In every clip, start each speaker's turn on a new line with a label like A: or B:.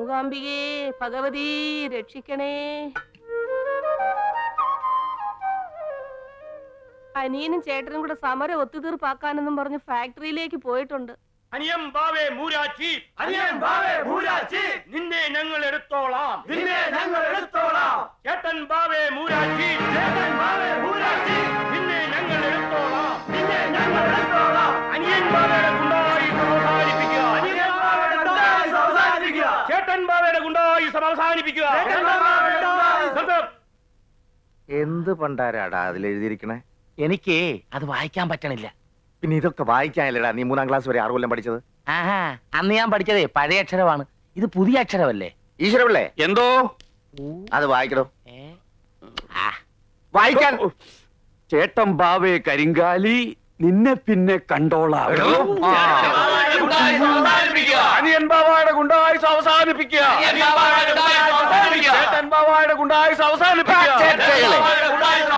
A: മൂകാംബികേ ഭഗവതി രക്ഷിക്കണേ. അനിയനും ചേട്ടനും കൂടെ സമരം ഒത്തുതീർപ്പാക്കാനെന്നും പറഞ്ഞ് ഫാക്ടറിയിലേക്ക് പോയിട്ടുണ്ട്.
B: അനിയം ബാവേ മൂരാച്ചി, അനിയം ബാവേ മൂരാച്ചി, നിന്നെ ഞങ്ങൾ എടുത്തോളാം, നിന്നെ ഞങ്ങൾ എടുത്തോളാം. ചേട്ടൻ ബാവേ മൂരാച്ചി, ചേട്ടൻ ബാവേ മൂരാച്ചി, നിന്നെ ഞങ്ങൾ എടുത്തോളാം, നിന്നെ ഞങ്ങൾ എടുത്തോളാം. അനിയൻ ബാവയുടെ ഗുണ്ടായുസം അവസാനിപ്പിക്കുക, അനിയൻ ബാവയുടെ ഗുണ്ടായുസം അവസാനിപ്പിക്കുക, ചേട്ടൻ ബാവയുടെ ഗുണ്ടായുസം അവസാനിപ്പിക്കുക.
C: എന്ത് പണ്ടാരാടാ അതിലെഴുതിയിരിക്കണേ?
D: എനിക്ക് അത് വായിക്കാൻ പറ്റണില്ല.
C: പിന്നെ ഇതൊക്കെ വായിക്കാനല്ലേടാ നീ 3ാം ക്ലാസ് വരെ 6 കൊല്ലം പഠിച്ചത്?
D: ആഹാ, അന്ന് ഞാൻ പഠിച്ചതേ പഴയ അക്ഷരമാണ്, ഇത് പുതിയ അക്ഷരമല്ലേ?
C: ഈശ്വരപിള്ളേ,
B: എന്തോ
C: അത് വായിക്കടോ.
B: വായിക്കാൻ. ചേട്ടൻ ബാവേ കരിങ്കാലി, നിന്നെ പിന്നെ കണ്ടോളാം. അനിയൻ ബാവയുടെ ഗുണ്ടായുസം അവസാനിപ്പിക്കുക, ചേട്ടൻ ബാവയുടെ ഗുണ്ടായുസം അവസാനിപ്പിക്കുക.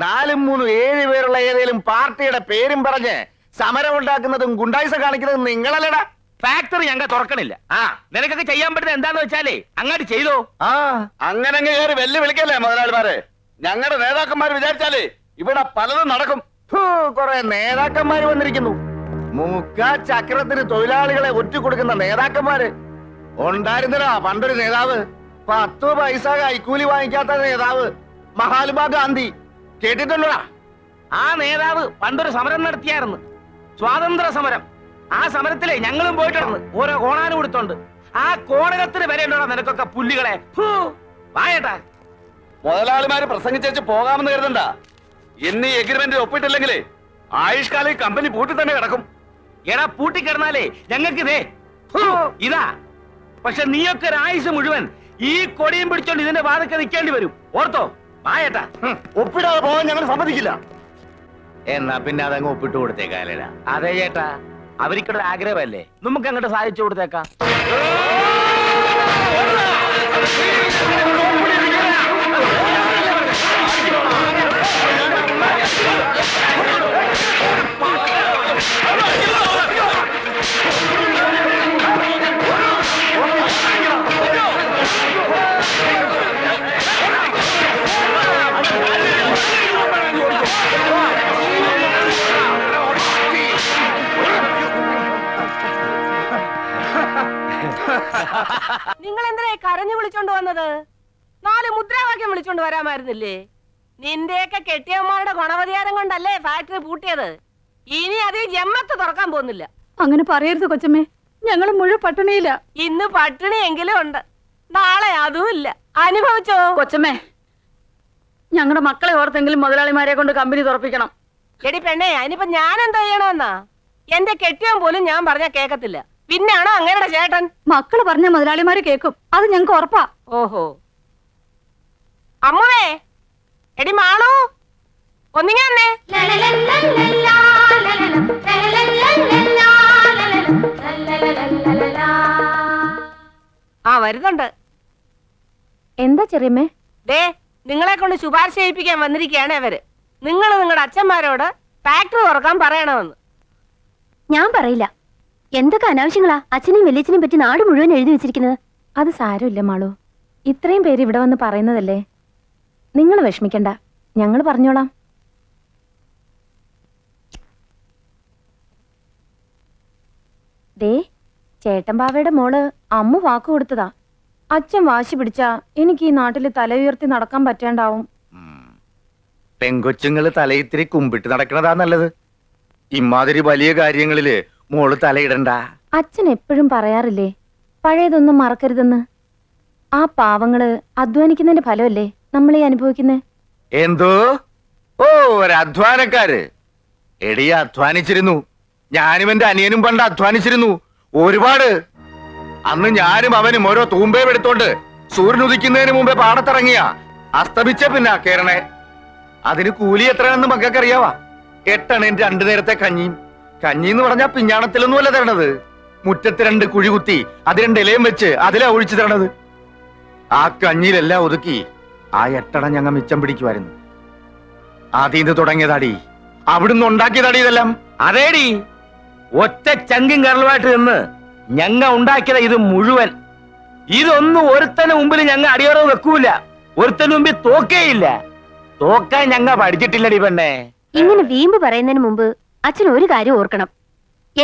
C: 4, 3, 7 പേരുള്ള ഏതെങ്കിലും പാർട്ടിയുടെ പേരും പറഞ്ഞ് സമരം ഉണ്ടാക്കുന്നതും ഗുണ്ടായുസം കാണിക്കുന്നതും നിങ്ങളല്ലടാ.
D: ഫാക്ടറി ഞങ്ങൾ തുറക്കണില്ല. നിനക്കൊക്കെ ചെയ്യാൻ പറ്റുന്നത് എന്താന്ന് വെച്ചാലേ അങ്ങോട്ട് ചെയ്തോ.
B: അങ്ങനെ കയറി വെല്ലുവിളിക്കല്ലേ മുതലാളിമാരെ. ഞങ്ങളുടെ നേതാക്കന്മാർ വിചാരിച്ചാലേ ഇവിടെ പലതും നടക്കും.
C: കുറെ നേതാക്കന്മാര് വന്നിരിക്കുന്നു. ചക്രത്തിന് തൊഴിലാളികളെ ഒറ്റുകൊടുക്കുന്ന നേതാക്കന്മാര് ഉണ്ടായിരുന്നടാ. പണ്ടൊരു നേതാവ്, 10 പൈസ കൈക്കൂലി വാങ്ങിക്കാത്ത നേതാവ്, മഹാത്മാ ഗാന്ധി. കേട്ടിട്ടുണ്ടോടാ?
D: ആ നേതാവ് പണ്ടൊരു സമരം നടത്തിയായിരുന്നു, സ്വാതന്ത്ര്യ സമരം. ആ സമരത്തിലെ ഞങ്ങളും പോയിട്ടുണ്ട്, ഓരോ കോണാനും കൊടുത്തോണ്ട്. ആ കോണകത്തിന് വരെ ഉണ്ടോ നിനക്കൊക്കെ പുല്ലുകളെ. വായേട്ടാ,
B: മുതലാളിമാര് പ്രസംഗിച്ചു പോകാമെന്ന് കരുതണ്ട. ഇന്ന് ഈ എഗ്രിമെന്റ് ഒപ്പിട്ടില്ലെങ്കിലേ ആയുഷ്കാലം കമ്പനി പൂട്ടി തന്നെ കിടക്കും.
D: എടാ പൂട്ടിക്കിടന്നാലേ ഞങ്ങൾക്ക് ഇതേ ഇതാ. പക്ഷെ നീയൊക്കെ ഒരു ആയുസ് മുഴുവൻ ഈ കൊടിയും പിടിച്ചോണ്ട് ഇതിന്റെ വാതൊക്കെ നിൽക്കേണ്ടി വരും. ഓർത്തോ? വായേട്ടാ,
C: ഒപ്പിടാതെ പോകാൻ ഞങ്ങൾ സമ്മതിക്കില്ല. എന്നാ പിന്നെ അതങ്ങ് ഒപ്പിട്ട് കൊടുത്തേക്കാലടാ.
D: അതെ ചേട്ടാ, അവർക്കൊരു ആഗ്രഹമല്ലേ, നമുക്ക് അങ്ങോട്ട് സാധിച്ചു കൊടുത്തേക്കാം.
A: നിങ്ങൾ എന്തിനാ കരഞ്ഞു വിളിച്ചോണ്ട് വന്നത്? 4 മുദ്രാവാക്യം വിളിച്ചോണ്ട് വരാമായിരുന്നില്ലേ? നിന്റെയൊക്കെ കെട്ടിയമ്മമാരുടെ ഗുണവധികാരം കൊണ്ടല്ലേ ഫാക്ടറി പൂട്ടിയത്. ഇനി അത് ജമ്മത്ത് തുറക്കാൻ പോകുന്നില്ല.
E: അങ്ങനെ പറയരുത് കൊച്ചമ്മേ, ഞങ്ങൾ മുഴുവൻ പട്ടിണിയില്ല.
A: ഇന്ന് പട്ടിണി എങ്കിലും ഉണ്ട്, നാളെ അതും ഇല്ല. അനുഭവിച്ചോ
E: കൊച്ചമ്മേ? ഞങ്ങളുടെ മക്കളെ ഓർത്തെങ്കിലും മുതലാളിമാരെ കൊണ്ട് കമ്പനി തുറപ്പിക്കണം.
A: എടി പെണ്ണേ, അതിനിപ്പോ ഞാൻ എന്താ ചെയ്യണമെന്നാ? എന്റെ കെട്ടിയവൻ പോലും ഞാൻ പറഞ്ഞാ കേക്കത്തില്ല, പിന്നാണോ അങ്ങയുടെ ചേട്ടൻ?
E: മക്കള് പറഞ്ഞ മുതലാളിമാര് കേക്കും, അത് ഞങ്ങൾക്ക് ഉറപ്പാ.
A: ഓഹോ. അമ്മുവേ, എടി മാളു, ഒന്നിങ്ങന്നെ. ആ വരുന്നുണ്ട്.
E: എന്താ ചെറിയമ്മേ?
A: ദേ, നിങ്ങളെ കൊണ്ട് ശുപാർശ ചെയ്യിപ്പിക്കാൻ വന്നിരിക്കുകയാണ് അവര്. നിങ്ങൾ നിങ്ങളുടെ അച്ഛന്മാരോട് ഫാക്ടറി തുറക്കാൻ പറയണമെന്ന്.
E: ഞാൻ പറയില്ല. എന്തൊക്കെ അനാവശ്യങ്ങളാ അച്ഛനെയും വലിയച്ഛനെയും പറ്റി നാട് മുഴുവൻ എഴുതി വെച്ചിരിക്കുന്നത്. അത് സാരമില്ല മാളു, ഇത്രയും പേര് ഇവിടെ വന്ന് പറയുന്നതല്ലേ. നിങ്ങൾ വിഷമിക്കണ്ട, ഞങ്ങൾ പറഞ്ഞോളാം. ദേ, ചേട്ടൻ ബാവയുടെ മോള് അമ്മു വാക്ക് കൊടുത്തതാ. അച്ഛൻ വാശി പിടിച്ചാ എനിക്ക് ഈ നാട്ടില് തല ഉയർത്തി നടക്കാൻ പറ്റാണ്ടാവും.
C: പെങ്കൊച്ചുങ്ങള് തലയിത്തിരി കുമ്പിട്ട് നടക്കണതാ നല്ലത്. ഇമാതിരി വലിയ കാര്യങ്ങളില് മോള് തലയിടണ്ട.
E: അച്ഛൻ എപ്പോഴും പറയാറില്ലേ പഴയതൊന്നും മറക്കരുതെന്ന്. ആ പാവങ്ങള് അധ്വാനിക്കുന്നതിന്റെ ഫലമല്ലേ നമ്മളീ അനുഭവിക്കുന്നേ.
C: എന്തോ? ഓ, ഒരു അധ്വാനക്കാര്. എടി, അധ്വാനിച്ചിരുന്നു. ഞാനും എന്റെ അനിയനും പണ്ട് അധ്വാനിച്ചിരുന്നു, ഒരുപാട്. അന്ന് ഞാനും അവനും ഓരോ തൂമ്പയും എടുത്തോണ്ട് സൂര്യൻ ഉദിക്കുന്നതിന് മുമ്പേ പാടത്തിറങ്ങിയ അസ്തമിച്ച പിന്നെ കേറണേ. അതിന് കൂലി എത്രയാണെന്ന് മക്കൾക്കറിയാവാ? 8 അണയും 2 നേരത്തെ കഞ്ഞിയും. കഞ്ഞി എന്ന് പറഞ്ഞാ പിഞ്ഞാണത്തിലൊന്നുമല്ല തരണത്. മുറ്റത്ത് 2 കുഴി കുത്തി അത് 2 ഇലയും വെച്ച് അതിലാ ഒഴിച്ചു തരണത്. ആ കഞ്ഞിയിലെല്ലാം ഒതുക്കി ആ 8 അണ ഞങ്ങൾ മിച്ചം പിടിക്കുമായിരുന്നു. ആദ്യം തുടങ്ങിയതാടി, അവിടുന്ന് ഉണ്ടാക്കിയതാടി ഇതെല്ലാം.
D: അതേടി, ഒറ്റ ചങ്കും കരളുമായിട്ട് നിന്ന് ഞങ്ങ ഉണ്ടാക്കിയത് ഇത് മുഴുവൻ. ഇതൊന്നും ഒരുത്തന് മുമ്പിൽ ഞങ്ങൾ അടിയറവ് വെക്കൂല. ഒരുത്തന് മുമ്പിൽ തോക്കേയില്ല. തോക്കാൻ ഞങ്ങ പഠിച്ചിട്ടില്ലടി പെണ്ണേ.
E: ഇങ്ങനെ വീമ്പ് പറയുന്നതിന് മുമ്പ് അച്ഛൻ ഒരു കാര്യം ഓർക്കണം.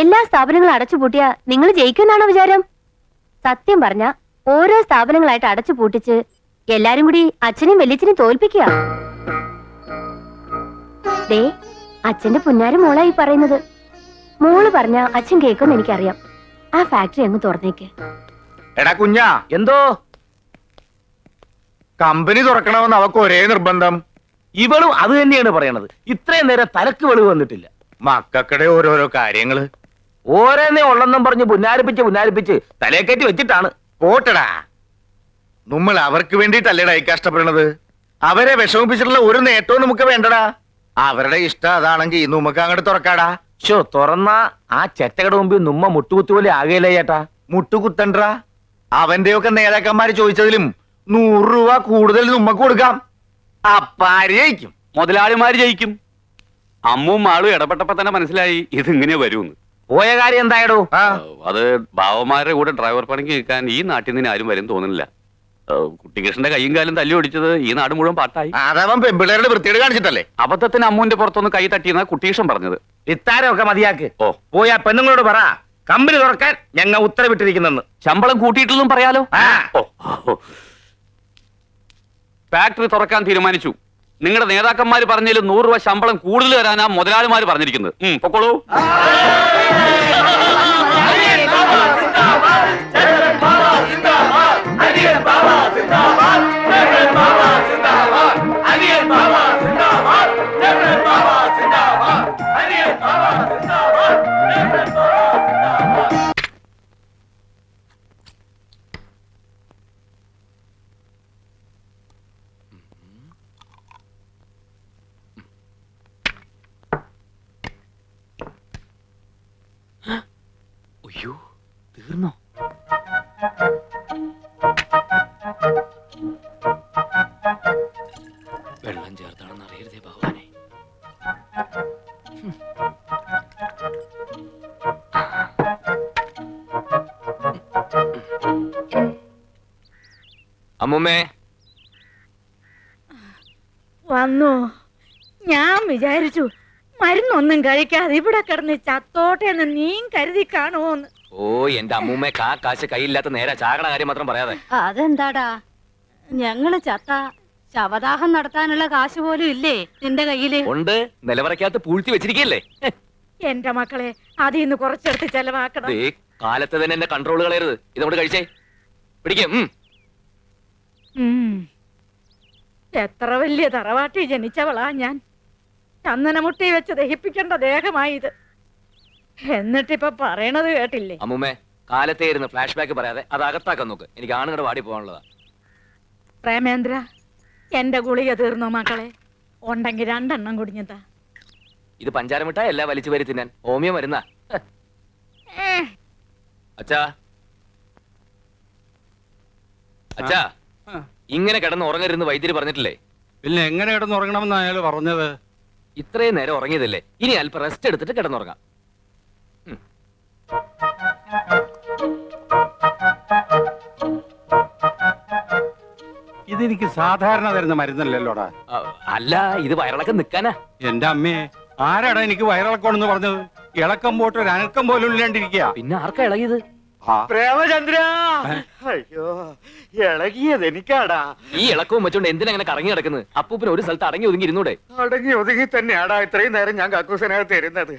E: എല്ലാ സ്ഥാപനങ്ങളും അടച്ചുപൂട്ടിയ നിങ്ങൾ ജയിക്കുമെന്നാണോ വിചാരം? സത്യം പറഞ്ഞ ഓരോ സ്ഥാപനങ്ങളായിട്ട് അടച്ചു പൂട്ടിച്ച് എല്ലാരും കൂടി അച്ഛനെയും വല്യച്ഛനെയും തോൽപ്പിക്കുക. ദേ, അച്ഛന്റെ പുന്നാര മോളായി പറയുന്നത്. മോള് പറഞ്ഞ അച്ഛൻ കേൾക്കുമെന്ന് എനിക്കറിയാം. ആ ഫാക്ടറി അങ്ങ് തുറന്നേക്ക്.
C: എടാ കുഞ്ഞാ,
D: എന്തോ
C: കമ്പനി തുറക്കണമെന്ന് അവക്ക് ഒരേ നിർബന്ധം.
D: ഇവളും അത് തന്നെയാണ് പറയണത്. ഇത്രയും നേരം തലക്ക് വെളിവ് വന്നിട്ടില്ല.
C: മക്കൾക്കിടെ ഓരോരോ കാര്യങ്ങള്
D: ഓരോന്നേ ഉള്ളെന്നും പറഞ്ഞ് പുന്നാരിപ്പിച്ച് തലയെക്കറ്റി വെച്ചിട്ടാണ്.
C: പോട്ടടാ, നമ്മൾ അവർക്ക് വേണ്ടിയിട്ടല്ലേടാ ഈ കഷ്ടപ്പെടുന്നത്. അവരെ വിഷമിപ്പിച്ചിട്ടുള്ള ഒരു നേട്ടവും നമുക്ക് വേണ്ടടാ. അവരുടെ ഇഷ്ടം അതാണെങ്കിൽ നമുക്ക് അങ്ങോട്ട് തുറക്കാടാ.
D: തുറന്ന ആ ചെറ്റകളുടെ മുമ്പിൽ നമ്മ മുട്ടുകുത്തു പോലെ ആകെയില്ല ചേട്ടാ.
C: മുട്ടുകുത്തണ്ടാ. അവന്റെയൊക്കെ നേതാക്കന്മാര് ചോദിച്ചതിലും 100 രൂപ കൂടുതൽ നമ്മക്ക് കൊടുക്കാം. അപ്പാര് ജയിക്കും?
F: മുതലാളിമാര് ജയിക്കും. അമ്മും മാളും ഇടപെട്ടപ്പോ തന്നെ മനസ്സിലായി ഇതിങ്ങനെ വരുമെന്ന്.
D: പോയ കാര്യം എന്തായടോ?
C: ആ,
F: അത് ബാവമാരുടെ കൂടെ ഡ്രൈവർ പണിക്ക് നിൽക്കാൻ ഈ നാട്ടിൽ നിന്ന് ആരും വരും തോന്നുന്നില്ല. കുട്ടികൃഷ്ണന്റെ കൈയും കാലും തല്ലി ഒടിച്ചത് ഈ നാട് മുഴുവൻ പാട്ടായി.
C: അതവൻ പെമ്പിള്ളേരുടെ വൃത്തിയോട് കാണിച്ചിട്ടല്ലേ.
F: അബദ്ധത്തിന് അമ്മുവിന്റെ പുറത്തൊന്ന് കൈ തട്ടിയെന്ന കുട്ടികൃഷ്ണൻ പറഞ്ഞത്.
D: ഇത്താരമൊക്കെ മതിയാക്ക്.
F: ഓ,
D: പോയ പെണ്ണുങ്ങളോട് പറ കമ്പനി തുറക്കാൻ ഞങ്ങൾ ഉത്തരവിട്ടിരിക്കുന്നെന്ന്.
F: ശമ്പളം കൂട്ടിയിട്ടില്ലെന്നും പറയാലോ.
D: ആ.
F: ഓ, ഫാക്ടറി തുറക്കാൻ തീരുമാനിച്ചു. നിങ്ങളുടെ നേതാക്കന്മാര് പറഞ്ഞതിൽ 100 രൂപ ശമ്പളം കൂടുതൽ തരാനാ മുതലാളിമാര് പറഞ്ഞിരിക്കുന്നത്. പൊക്കോളൂ. അയ്യോ, തീർന്നോ? വെള്ളം ചേർത്താണെന്ന് അറിയരുതേ ഭഗവാനെ.
C: അമ്മുമ്മേ
G: വന്നു. ഞാൻ വിചാരിച്ചു മരുന്നൊന്നും കഴിക്കാതെ ഇവിടെ കിടന്ന് ചത്തോട്ടെ എന്ന് നീ കരുതി കാണുമോന്ന്.
H: ഓ എന്റെ അമ്മൂമ്മ കാശ് കയ്യില്ലാത്ത നേരെ ചാകണ കാര്യം മാത്രം പറയാതെ.
G: അതെന്താടാ, ഞങ്ങള് ചത്ത ശവദാഹം നടത്താനുള്ള കാശ് പോലും ഇല്ലേ നിന്റെ കയ്യില്?
H: ഉണ്ട്, നിലവറയ്ക്കകത്ത് പൂഴ്ത്തി വെച്ചിരിക്കല്ലേ.
G: എന്റെ മക്കളെ അതിൽ നിന്ന് കുറച്ചെടുത്ത് ചെലവാക്കണം.
H: കാലത്ത് തന്നെ എന്റെ കൺട്രോൾ കളയരുത്. ഇതോട് കഴിച്ചേ പിടിക്കും.
G: എത്ര വലിയ തറവാട്ടി ജനിച്ചവളാ ഞാൻ. ചന്ദനമുട്ടി വെച്ച് ദഹിപ്പിക്കേണ്ട ദേഹമായി ഇത്. എന്നിട്ടിപ്പൊ പറയണത് കേട്ടില്ലേ?
H: അമ്മൂമ്മേ, കാലത്തെ ഇരുന്ന് ഫ്ലാഷ് ബാക്ക് പറയാതെ അത് അകത്താക്കാൻ നോക്ക്. എനിക്ക് ആണുങ്ങളുടെ വാടി പോകാനുള്ളതാ.
G: പ്രേമേന്ദ്ര, എന്റെ ഗുളിക തീർന്നോ മക്കളെ? ഉണ്ടെങ്കിൽ 2 എണ്ണം കുടിഞ്ഞതാ.
H: ഇത് പഞ്ചാരമിട്ടാ എല്ലാ വലിച്ചു വരി തിന്നാൻ ഹോമിയോ മരുന്നാ. അച്ഛാ, അച്ഛാ, ഇങ്ങനെ കിടന്ന് ഉറങ്ങരുന്ന് വൈദ്യര് പറഞ്ഞിട്ടില്ലേ?
I: പിന്നെ എങ്ങനെ കിടന്നുറങ്ങണമെന്ന് അയാൾ പറഞ്ഞത്?
H: ഇത്രയും നേരം ഉറങ്ങിയതല്ലേ, ഇനി അല്പം റെസ്റ്റ് എടുത്തിട്ട് കിടന്നുറങ്ങാം.
I: ഇതെനിക്ക് സാധാരണ തരുന്ന മരുന്നല്ലല്ലോടാ.
H: അല്ല, ഇത് വയറിളക്കം നിക്കാനാ.
I: എന്റെ അമ്മയെ, ആരാടാ എനിക്ക് വയറിളക്കമെന്ന് പറഞ്ഞത്? ഇളക്കം പോട്ട് ഒരു അനക്കം പോലും ഇല്ലാണ്ടിരിക്കുക.
H: പിന്നെ ആർക്കാ ഇളകിയത്?
B: പ്രേമചന്ദ്ര, അയ്യോ ഇളകിയത് എനിക്കാടാ.
H: ഈ ഇളക്കവും വെച്ചോണ്ട് എന്തിനാ അങ്ങനെ കറങ്ങി കിടക്കുന്നത്? അപ്പൂപ്പിന് ഒരു സ്ഥലത്ത് അടങ്ങി ഒതുങ്ങി ഇരുന്നൂടെ?
B: അടങ്ങി ഒതുങ്ങി തന്നെയാടാ ഇത്രയും നേരം ഞാൻ കക്കൂസനകത്ത് ഇരുന്നത്.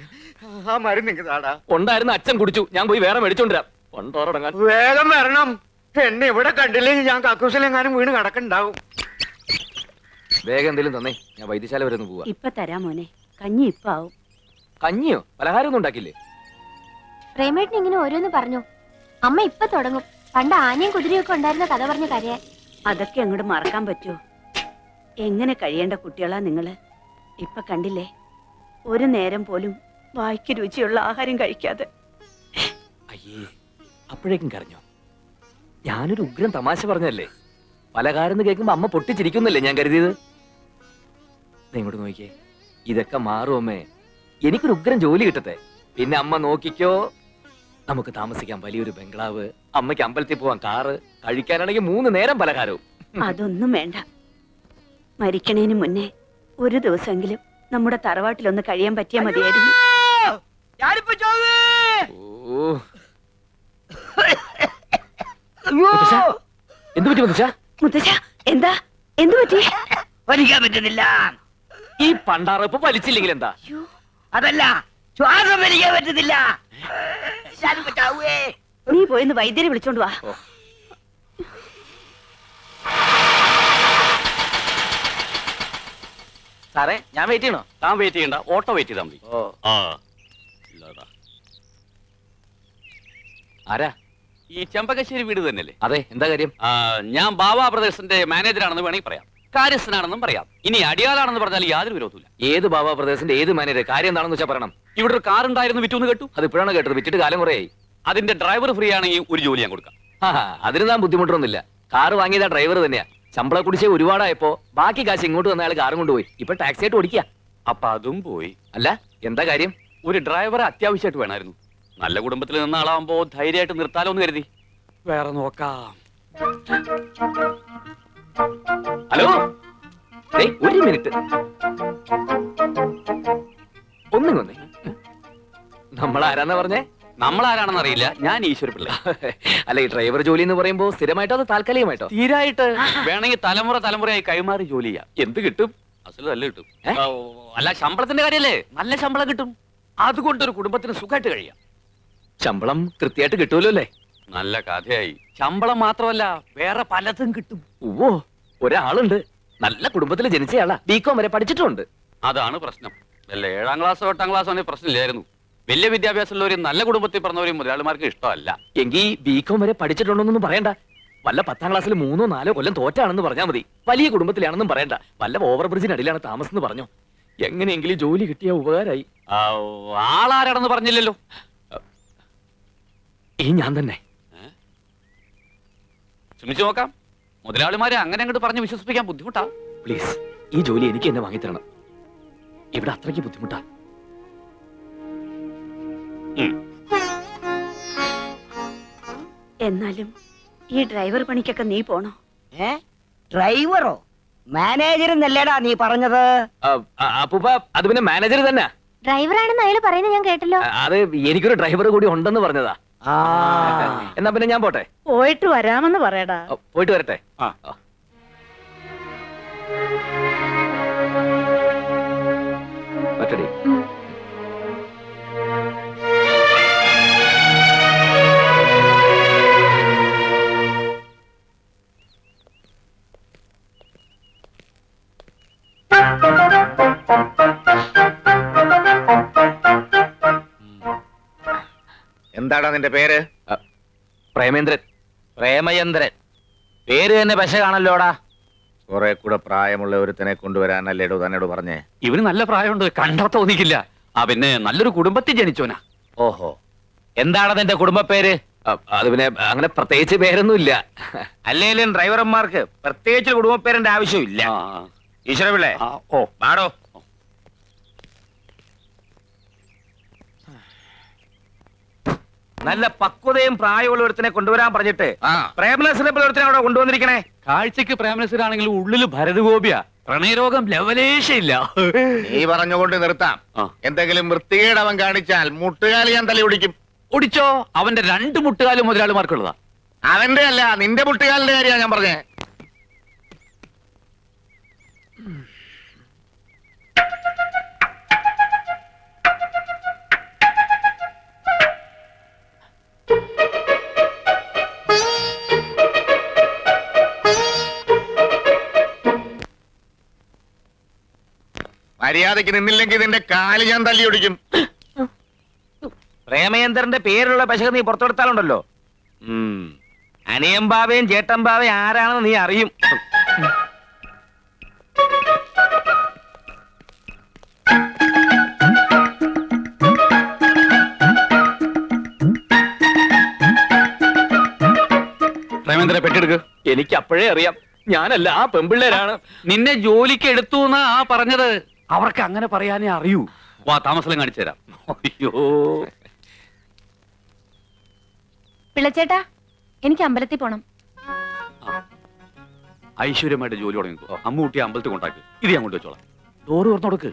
B: ആ മരുന്ന് നിങ്ങടാ.
H: ഉണ്ടായിരുന്ന അച്ഛൻ കുടിച്ചു, ഞാൻ പോയി വേറെ മേടിച്ചോണ്ടിരാം. കൊണ്ടോറടങ്ങാൻ
B: വേഗം വരണം. എന്നെ ഇവിടെ കണ്ടില്ലെങ്കിൽ ഞാൻ കക്കൂസിലെങ്ങാനും വീണ് കിടക്കണ്ടാവും.
H: വേഗം എന്തെങ്കിലും തന്നേ, ഞാൻ വൈദ്യശാല വരെ ഒന്ന് പോവാ.
G: ഇപ്പൊ തരാം മോനെ, കഞ്ഞി ഇപ്പൊ ആവും.
H: കഞ്ഞിയോ പലഹാരം ഒന്നും ഉണ്ടാക്കില്ലേ?
E: പ്രേമേട്ടൻ ഇങ്ങനെ ഓരോന്ന് പറഞ്ഞു. അമ്മ ഇപ്പൊ തുടങ്ങും. പണ്ട് ആനയും കുതിരയൊക്കെ ഉണ്ടായിരുന്ന കഥ പറഞ്ഞ കരയാൻ.
G: അതൊക്കെ അങ്ങോട്ട് മറക്കാൻ പറ്റുമോ? എങ്ങനെ കഴിയേണ്ട കുട്ടികളാ നിങ്ങള്. ഇപ്പൊ കണ്ടില്ലേ, ഒരു നേരം പോലും വായ്ക്ക് രുചിയുള്ള ആഹാരം കഴിക്കാതെ.
H: അയ്യേ, അപ്പോഴേക്കും കരഞ്ഞോ? ഞാനൊരു ഉഗ്രം തമാശ പറഞ്ഞല്ലേ. പലഹാരം കേൾക്കുമ്പോ അമ്മ പൊട്ടിച്ചിരിക്കുന്നല്ലേ ഞാൻ കരുതിയത്. ഇങ്ങോട്ട് നോക്കിയേ, ഇതൊക്കെ മാറും അമ്മേ. എനിക്കൊരു ഉഗ്രം ജോലി കിട്ടട്ടെ, പിന്നെ അമ്മ നോക്കിക്കോ. നമുക്ക് താമസിക്കാൻ വലിയൊരു ബംഗ്ലാവ്, അമ്മയ്ക്ക് അമ്പലത്തിൽ പോവാൻ കാറ്, കഴിക്കാനാണെങ്കിൽ 3 നേരം പലഹാരവും.
G: അതൊന്നും വേണ്ട. മരിക്കണേന് മുന്നേ ഒരു ദിവസമെങ്കിലും നമ്മുടെ തറവാട്ടിലൊന്ന് കഴിയാൻ പറ്റിയാ മതിയായിരുന്നു.
H: ഓ. മുത്തശ്ശ, എന്ത് പറ്റി മുത്തശ്ശ?
G: മുത്തശ്ശ, എന്താ എന്തു പറ്റി?
D: വലിക്കാൻ പറ്റുന്നില്ല.
H: ഈ പണ്ടാറപ്പ് വലിച്ചില്ലെങ്കിൽ എന്താ?
D: അതല്ല, ശ്വാസം വലിക്കാൻ പറ്റുന്നില്ല.
G: നീ പോയിന്ന് വൈദ്യരെ വിളിച്ചോണ്ട് വാ.
H: സാറേ, ഞാൻ വെയിറ്റ് ചെയ്യണോ?
F: താൻ വെയിറ്റ് ചെയ്യണ്ട, ഓട്ടോ വെയിറ്റ് ചെയ്താൽ മതി.
H: ഓ.
F: ആ ഇല്ലടാ.
H: ആരാ?
F: ഈ ചെമ്പകശ്ശേരി വീട് തന്നെയല്ലേ?
H: അതെ, എന്താ കാര്യം?
F: ഞാൻ ബാബാ ബ്രദേഴ്സിന്റെ മാനേജറാണെന്ന് വേണമെങ്കിൽ പറയാം, കാര്യസ്ഥനാണെന്നും പറയാം. ഇനി അടിയാളാണെന്ന് പറഞ്ഞാൽ യാതൊരു വിരോധമില്ല.
H: ഏത് ബാബാ പ്രദേശത്തിന്റെ ഏത് മാനേജർ? കാര്യം എന്താണെന്ന് വെച്ചാൽ പറയണം.
F: ഇവിടെ ഒരു കാർ ഉണ്ടായിരുന്നു, വിറ്റു കേട്ടു.
H: അത് ഇപ്പോഴാണ് കേട്ടത്, വിറ്റിട്ട് കാലം കുറയായി.
F: അതിന്റെ ഡ്രൈവർ ഫ്രീ ആണെങ്കിൽ ഒരു ജോലി ഞാൻ കൊടുക്കാം.
H: അതിന് താൻ ബുദ്ധിമുട്ടൊന്നുമില്ല. കാറ് വാങ്ങിയതാ ഡ്രൈവർ തന്നെയാ. ശമ്പളം കുടിശ്ശേ ഒരുപാടായപ്പോ ബാക്കി കാശ് ഇങ്ങോട്ട് വന്ന അയാൾ കാറും കൊണ്ടുപോയി. ഇപ്പൊ ടാക്സി ആയിട്ട് ഓടിക്കുക.
F: അപ്പൊ അതും പോയി.
H: അല്ല, എന്താ കാര്യം?
F: ഒരു ഡ്രൈവറെ അത്യാവശ്യമായിട്ട് വേണമായിരുന്നു. നല്ല കുടുംബത്തിൽ നിന്ന ആളാവുമ്പോ ധൈര്യമായിട്ട് നിർത്താലോ എന്ന് കരുതി. വേറെ നോക്കാം.
H: ഹലോ, ഒരു മിനിറ്റ് ഒന്നും വന്നേ. നമ്മൾ ആരാന്നാ പറഞ്ഞേ?
F: നമ്മളാരാണെന്ന് അറിയില്ല, ഞാൻ ഈശ്വരപിള്ള.
H: അല്ല, ഈ ഡ്രൈവർ ജോലി എന്ന് പറയുമ്പോ സ്ഥിരമായിട്ടോ അതോ താൽക്കാലികമായിട്ടോ?
F: തീരായിട്ട് വേണമെങ്കിൽ തലമുറയായി കൈമാറി ജോലി ചെയ്യാം. എന്ത് കിട്ടും? അസല് നല്ല കിട്ടും. അല്ല, ശമ്പളത്തിന്റെ കാര്യല്ലേ, നല്ല ശമ്പളം കിട്ടും. അതുകൊണ്ടൊരു കുടുംബത്തിന് സുഖമായിട്ട് കഴിയാം.
H: ശമ്പളം കൃത്യമായിട്ട് കിട്ടുമല്ലോ അല്ലേ?
F: നല്ല കഥയായി. ശമ്പളം മാത്രമല്ല, വേറെ പലതും കിട്ടും.
H: ഓ, ഒരാളുണ്ട്, നല്ല കുടുംബത്തിൽ ജനിച്ചയാളാ, ബികോം വരെ പഠിച്ചിട്ടുണ്ട്.
F: അതാണ് പ്രശ്നം. അല്ല, 7ാം ക്ലാസ്സോ 8ാം ക്ലാസ്സോ ആണെങ്കിൽ പ്രശ്നമില്ലായിരുന്നു. വലിയ വിദ്യാഭ്യാസമുള്ളവരും നല്ല കുടുംബത്തിൽ പറഞ്ഞവരും മുതലാളിമാർക്ക് ഇഷ്ടമല്ല.
H: എങ്കിൽ ബികോം വരെ പഠിച്ചിട്ടുണ്ടോന്നൊന്നും പറയണ്ട. വല്ല 10ാം ക്ലാസ്സിൽ 3 or 4 കൊല്ലം തോറ്റാണെന്ന് പറഞ്ഞാൽ മതി. വലിയ കുടുംബത്തിലാണെന്നും പറയണ്ട. വല്ല ഓവർ ബ്രിഡ്ജിനടിയിലാണ് താമസം എന്ന് പറഞ്ഞോ. എങ്ങനെയെങ്കിലും ജോലി കിട്ടിയ ഉപകാരമായി.
F: ആളാരാണെന്ന് പറഞ്ഞില്ലല്ലോ.
H: ഈ ഞാൻ തന്നെ.
F: ശ്രമിച്ചു നോക്കാം. മുതലാളിമാരെ അങ്ങനെ അങ്ങോട്ട് പറഞ്ഞ് വിശ്വസിപ്പിക്കാൻ ബുദ്ധിമുട്ടാ.
H: പ്ലീസ്, ഈ ജോലി എനിക്ക് തന്നെ വാങ്ങിത്തരണം. ഇവിടെ അത്രയ്ക്ക് ബുദ്ധിമുട്ടാ.
G: എന്നാലും ഈ ഡ്രൈവർ പണിക്കൊക്കെ നീ പോണോ?
D: ഡ്രൈവറോ മാനേജർ എന്നല്ലേടാ നീ പറഞ്ഞത്?
H: അപ്പൂപ്പ, അത് പിന്നെ മാനേജർ തന്നെ.
E: ഡ്രൈവറാണെന്ന് അയാൾ പറയുന്നത് ഞാൻ കേട്ടല്ലോ.
H: അത് എനിക്കൊരു ഡ്രൈവർ കൂടി ഉണ്ടെന്ന് പറഞ്ഞതാ. എന്നാ പിന്നെ ഞാൻ പോട്ടെ.
G: പോയിട്ട് വരാമെന്ന് പറയടാ.
H: പോയിട്ട് വരട്ടെ. പറ്റടി.
C: എന്താടാ നിന്റെ പേര്?
H: പ്രേമേന്ദ്രൻ.
D: പ്രേമചന്ദ്രൻ. പേര് തന്നെ പശ കാണല്ലോടാ.
C: കുറെ കൂടെ പ്രായമുള്ള ഒരുത്തനെ കൊണ്ടുവരാനല്ലേടോ തന്നോട് പറഞ്ഞേ?
F: ഇവന് നല്ല പ്രായമുണ്ട്, കണ്ടാ തോന്നിക്കില്ല. പിന്നെ നല്ലൊരു കുടുംബത്തിൽ ജനിച്ചോനാ.
D: ഓഹോ, എന്താണ് നിന്റെ കുടുംബ പേര്?
H: അത് പിന്നെ അങ്ങനെ പ്രത്യേകിച്ച് പേരൊന്നുമില്ല.
D: അല്ലേലും ഡ്രൈവർമാർക്ക് പ്രത്യേകിച്ച് കുടുംബ പേരിന്റെ ആവശ്യമില്ല. ഈശ്വരപിള്ളേ,
F: ഓ
D: പാടോ. നല്ല പക്വതയും പ്രായമുള്ള ഒരുത്തിനെ കൊണ്ടുവരാൻ പറഞ്ഞിട്ട് പ്രേമനസിനെ പോലെ ഒരുത്തിനെ അവിടെ കൊണ്ടുവന്നിരിക്കണേ.
F: കാഴ്ചക്ക് പ്രേമനസരാണെങ്കിലും ഉള്ളില് ഭരതഗോപിയ. പ്രണയരോഗം ലവലേശയില്ല.
C: നീ പറഞ്ഞുകൊണ്ട് നിർത്താം. എന്തെങ്കിലും വൃത്തികേട് അവൻ കാണിച്ചാൽ മുട്ടുകാലി ഞാൻ തലി ഒടിക്കും.
F: ഒടിച്ചോ? അവന്റെ 2 മുട്ടുകാലും മുതലാളിമാർക്കുള്ളതാ.
C: അവന്റെ അല്ല, നിന്റെ മുട്ടുകാലിന്റെ കാര്യമാണ് ഞാൻ പറഞ്ഞേ. മര്യാദയ്ക്ക് നിന്നില്ലെങ്കിൽ നിന്റെ കാല് ഞാൻ തല്ലി ഒടിക്കും.
D: പ്രേമചന്ദ്രന്റെ പേരുള്ള പശക നീ പുറത്തെടുത്താലുണ്ടല്ലോ, അനിയമ്പാവയും ചേട്ടമ്പാവയും ആരാണെന്ന് നീ അറിയും.
F: പ്രേമേന്ദ്രനെ പെട്ടെടുക്ക്.
H: എനിക്ക് അപ്പോഴേ അറിയാം, ഞാനല്ല, ആ പെമ്പിള്ളേരാണ്.
F: നിന്നെ ജോലിക്ക് എടുത്തു എന്നാ പറഞ്ഞത്. അവർക്ക് അങ്ങനെ പറയാനേ അറിയൂ. വാ, താമസം കാണിച്ചു തരാം. അയ്യോ,
E: പിള്ളച്ചേട്ടാ എനിക്ക് അമ്പലത്തിൽ പോണം.
F: ഐശ്വര്യമായിട്ട് ജോലി തുടങ്ങിക്കോ. അമ്മൂട്ടി അമ്പലത്തിൽ കൊണ്ടാക്ക്. ഇത് ഞാൻ കൊണ്ടുവച്ചോളാം.
H: ഡോറ് തുറന്നു കൊടുക്ക്.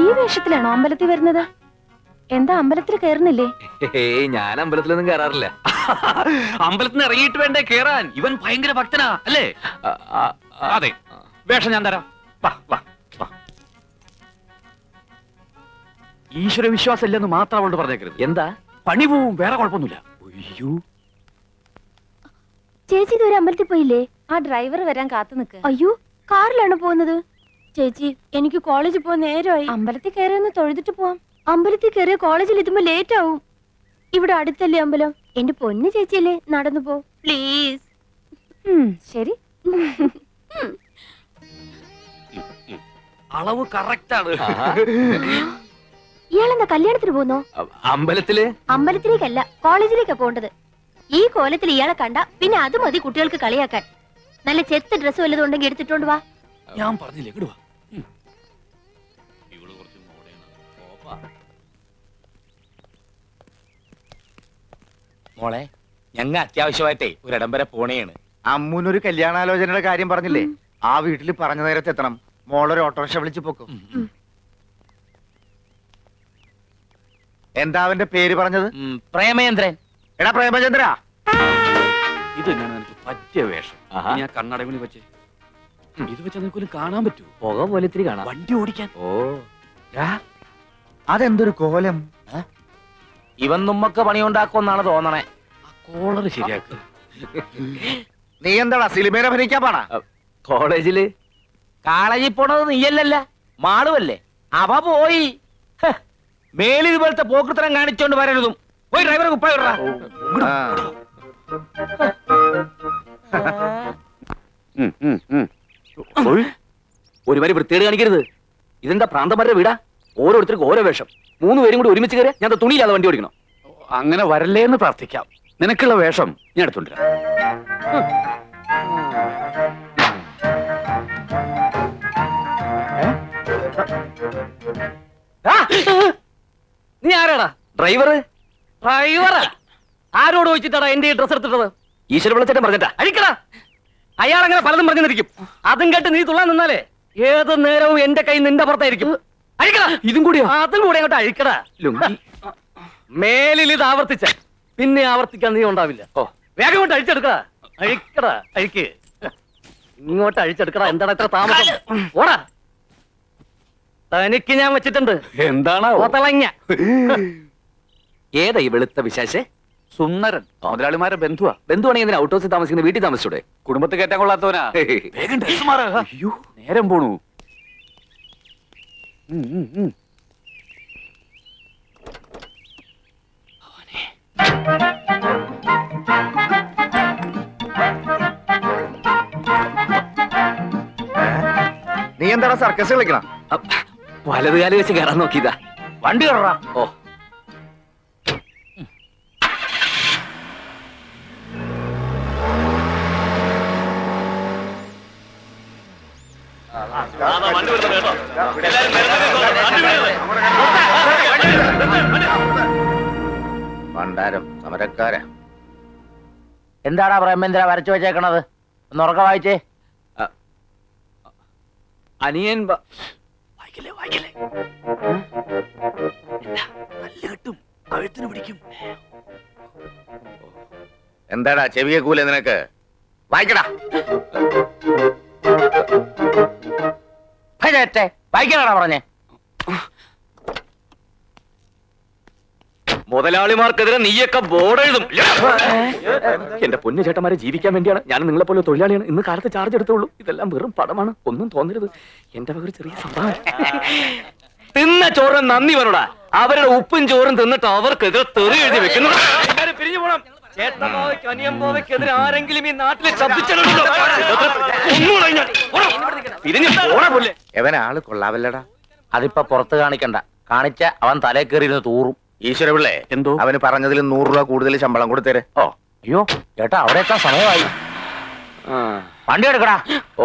E: ഈ വേഷത്തിലാണോ അമ്പലത്തിൽ വരുന്നത്? എന്താ അമ്പലത്തിൽ കയറുന്നില്ലേ?
H: ഞാൻ അമ്പലത്തിലൊന്നും കയറാറില്ല.
F: അമ്പലത്തിൽ നിന്ന് ഇറങ്ങിയിട്ട് വേണ്ടേ കേറാൻ? ഇവൻ ഭയങ്കര ഭക്തനാ അല്ലേ? അതെ, വേഷം ഞാൻ തരാം. വാ വാ വാ. ഈശ്വര വിശ്വാസം ഇല്ലെന്ന് മാത്രം അവളോട് പറഞ്ഞേക്കരുത്.
H: എന്താ?
F: പണി പോവും, വേറെ കുഴപ്പമൊന്നുമില്ല.
H: അയ്യോ,
E: ചേച്ചി ഇതുവരെ അമ്പലത്തിൽ പോയില്ലേ? ആ ഡ്രൈവർ വരാൻ കാത്തു നിൽക്ക്. അയ്യോ, കാറിലാണ് പോകുന്നത്. ചേച്ചി എനിക്ക് കോളേജിൽ പോകാൻ നേരമായി. അമ്പലത്തിൽ കയറിയൊന്ന് തൊഴുതിട്ട് പോവാം. അമ്പലത്തിൽ കയറിയ കോളേജിൽ എത്തുമ്പോ ലേറ്റ് ആവും. ഇവിടെ അടുത്തല്ലേ അമ്പലം? എന്റെ പൊന്നു ചേച്ചിയല്ലേ, നടന്നു പോ പ്ലീസ്. ശരി.
F: അളവ് കറക്റ്റ് ആണ്.
E: ഇയാളെന്താ കല്യാണത്തിന് പോകുന്നോ?
H: അമ്പലത്തില്?
E: അമ്പലത്തിലേക്കല്ല, കോളേജിലേക്കാ പോണ്ടത്. ഈ കോലത്തിൽ ഇയാളെ കണ്ട പിന്നെ അത് മതി കുട്ടികൾക്ക് കളിയാക്കാൻ. നല്ല ചെത്ത ഡ്രസ് വല്ലതും ഉണ്ടെങ്കിൽ എടുത്തിട്ടോണ്ട് വാ.
F: ഞാൻ പറഞ്ഞില്ലേ, ഇങ്ങട് വാ. ഇവള് കുറച്ച് മോഡേണാ.
D: മോളെ, ഞങ്ങ അത്യാവശ്യമായിട്ടേ ഒരിടം വരെ പോണേണ്.
C: അമ്മൂനൊരു കല്യാണാലോചനയുടെ കാര്യം പറഞ്ഞില്ലേ? ആ വീട്ടിൽ പറഞ്ഞ നേരത്തെ എത്തണം. മോളൊരു ഓട്ടോറിക്ഷ വിളിച്ചു പോക്കും. എന്താ അവന്റെ പേര് പറഞ്ഞത്?
D: പ്രേമേന്ദ്രൻ.
C: എടാ പ്രേമചന്ദ്ര,
F: ഇത് ഞാൻ എനിക്ക് പറ്റിയ വേഷം. ഞാൻ കണ്ണടവിളി വെച്ച് ഇത് വെച്ചാൽ നിനക്കൊരു കാണാൻ പറ്റൂ.
H: പുക പോലെ ഇത്തിരി കാണാം.
F: വണ്ടി ഓടിക്കാൻ.
H: ഓ,
C: അതെന്തൊരു കോലം!
D: ഇവൻ നമ്മക്ക് പണിയുണ്ടാക്കുമെന്നാണ് തോന്നണേ.
F: കോളർ ശരിയാക്കുക.
C: നീ എന്താടാ സിനിമയിൽ അഭിനയിക്കാൻ പാടാ?
H: കോളേജില്
D: കോളേജിൽ പോണത് നീയല്ലല്ല, മാളുവല്ലേ. അവ പോയി. മേലിൽ ഇതുപോലത്തെ പോക്കൃത്തരം കാണിച്ചോണ്ട് വരരുതും. പോയി ഡ്രൈവറെ കുപ്പായ
H: ഒരു വരി വൃത്തികേട് കാണിക്കരുത്. ഇതെന്താ പ്രാന്തന്മാരുടെ വീടാ? ഓരോരുത്തർക്കും ഓരോ വേഷം. 3 പേരും കൂടി ഒരുമിച്ച് കയറി ഞാൻ തുണിയില്ലാതെ വണ്ടി ഓടിക്കണം.
F: അങ്ങനെ വരല്ലേ എന്ന് പ്രാർത്ഥിക്കാം. നിനക്കുള്ള വേഷം ഞാൻ എടുത്തോണ്ടിരാം.
H: നീ ആരാടാ? ഡ്രൈവർ?
D: ഡ്രൈവറാ? ആരോട് ചോദിച്ചിട്ടാടാ എന്റെ ഡ്രസ് എടുത്തിട്ടത്?
H: ഈശ്വര വിളിച്ചിട്ട് പറഞ്ഞിട്ടാ.
D: അഴിക്കടാ. അയാൾ അങ്ങനെ പലതും പറഞ്ഞിരിക്കും. അതും കേട്ട് നീ തുള്ളാൻ നിന്നാലേ ഏത് നേരവും എന്റെ കൈ നിന്റെ പുറത്തായിരിക്കും. അഴിക്കടാ.
H: ഇതും കൂടിയോ?
D: അതും കൂടെ അങ്ങോട്ട് അഴിക്കടാ.
H: ലുങ്കി.
D: മേലിൽ ഇത് ആവർത്തിച്ച പിന്നെ ആവർത്തിക്കാൻ നീ ഉണ്ടാവില്ല.
H: ഓ,
D: വേഗം കൊണ്ട് അഴിച്ചെടുക്കടാ. അഴിക്കടാ, അഴിക്ക്. ഇങ്ങോട്ട് അഴിച്ചെടുക്കടാ. എന്താണ് ഇത്ര താമസം? ഓടാ. തനിക്ക് ഞാൻ വെച്ചിട്ടുണ്ട്.
F: എന്താണോ
D: തിളങ്ങ.
H: ഏതാ ഈ വെളുത്ത വിശേഷേ?
F: സുന്ദരൻ മുതലാളിമാരെ ബന്ധുവാ.
H: ബന്ധുവാണെങ്കിൽ എന്തിനാ ഔട്ട് ഹൗസിൽ താമസിക്കുന്ന വീട്ടിൽ താമസിച്ചൂടെ?
F: കുടുംബത്തിൽ കയറ്റാൻ കൊള്ളാത്തവനാ. വേഗം ഡ്രസ് മാറ്. അയ്യോ, നേരം പോണു.
C: നീ എന്താടാ സർക്കസ് കളിക്കണം?
H: വലതുകാലി വെച്ച് കയറാൻ നോക്കിയതാ.
D: വണ്ടി കയറാ.
H: ഓ,
C: ഭണ്ഡാരം സമരക്കാരാ.
D: എന്താടാ പ്രേമേന്ദ്ര വരച്ചു വെച്ചേക്കണത്? ഒന്ന് ഉറക്കം വായിച്ചേ.
H: അനിയൻ
F: വായിക്കല്ലേ വായിക്കല്ലേ. നല്ല കെട്ടും, കഴുത്തിന് പിടിക്കും.
C: എന്താടാ ചെവിയെ കൂലെ നിനക്ക്? വായിക്കടാ.
D: വായിക്കാനാടാ പറഞ്ഞേ?
H: മുതലാളിമാർക്കെതിരെ നീയൊക്കെ ബോർഡ് എഴുതും. എന്റെ പൊന്നു ചേട്ടന്മാരെ, ജീവിക്കാൻ വേണ്ടിയാണ് ഞാൻ നിങ്ങളെ പോലെ തൊഴിലാളിയാണ്. ഇന്ന് കാലത്ത് ചാർജ് എടുത്തോളൂ. ഇതെല്ലാം വെറും പടമാണ്, ഒന്നും തോന്നരുത്. എന്റെ വക ഒരു ചെറിയ സംഭവം. തിന്ന ചോറ് നന്ദി വരൂടാ. അവരുടെ ഉപ്പും ചോറും തിന്നിട്ട് അവർക്കെതിരെ തെറി എഴുതി വെക്കുന്നു.
D: പിരിഞ്ഞു പോണം. ചേട്ടനോവയ്ക്ക് അനിയമ്പോവയ്ക്കെതിരെ ആരെങ്കിലും ഈ നാട്ടിൽ
C: എവൻ ആള് കൊള്ളാവല്ലടാ.
D: അതിപ്പോ പുറത്ത് കാണിക്കണ്ട. കാണിച്ച അവൻ തലേ കയറിയിരുന്ന് തൂറും.
C: ഈശ്വര പിള്ളേ,
F: എന്തോ
C: അവന് പറഞ്ഞതിൽ 100 രൂപ കൂടുതൽ ശമ്പളം കൊടുത്തേരെ.
D: ഓ, അയ്യോ ചേട്ടാ, അവിടെ എത്താൻ സമയമായി. വണ്ടി എടുക്കടാ.
H: ഓ,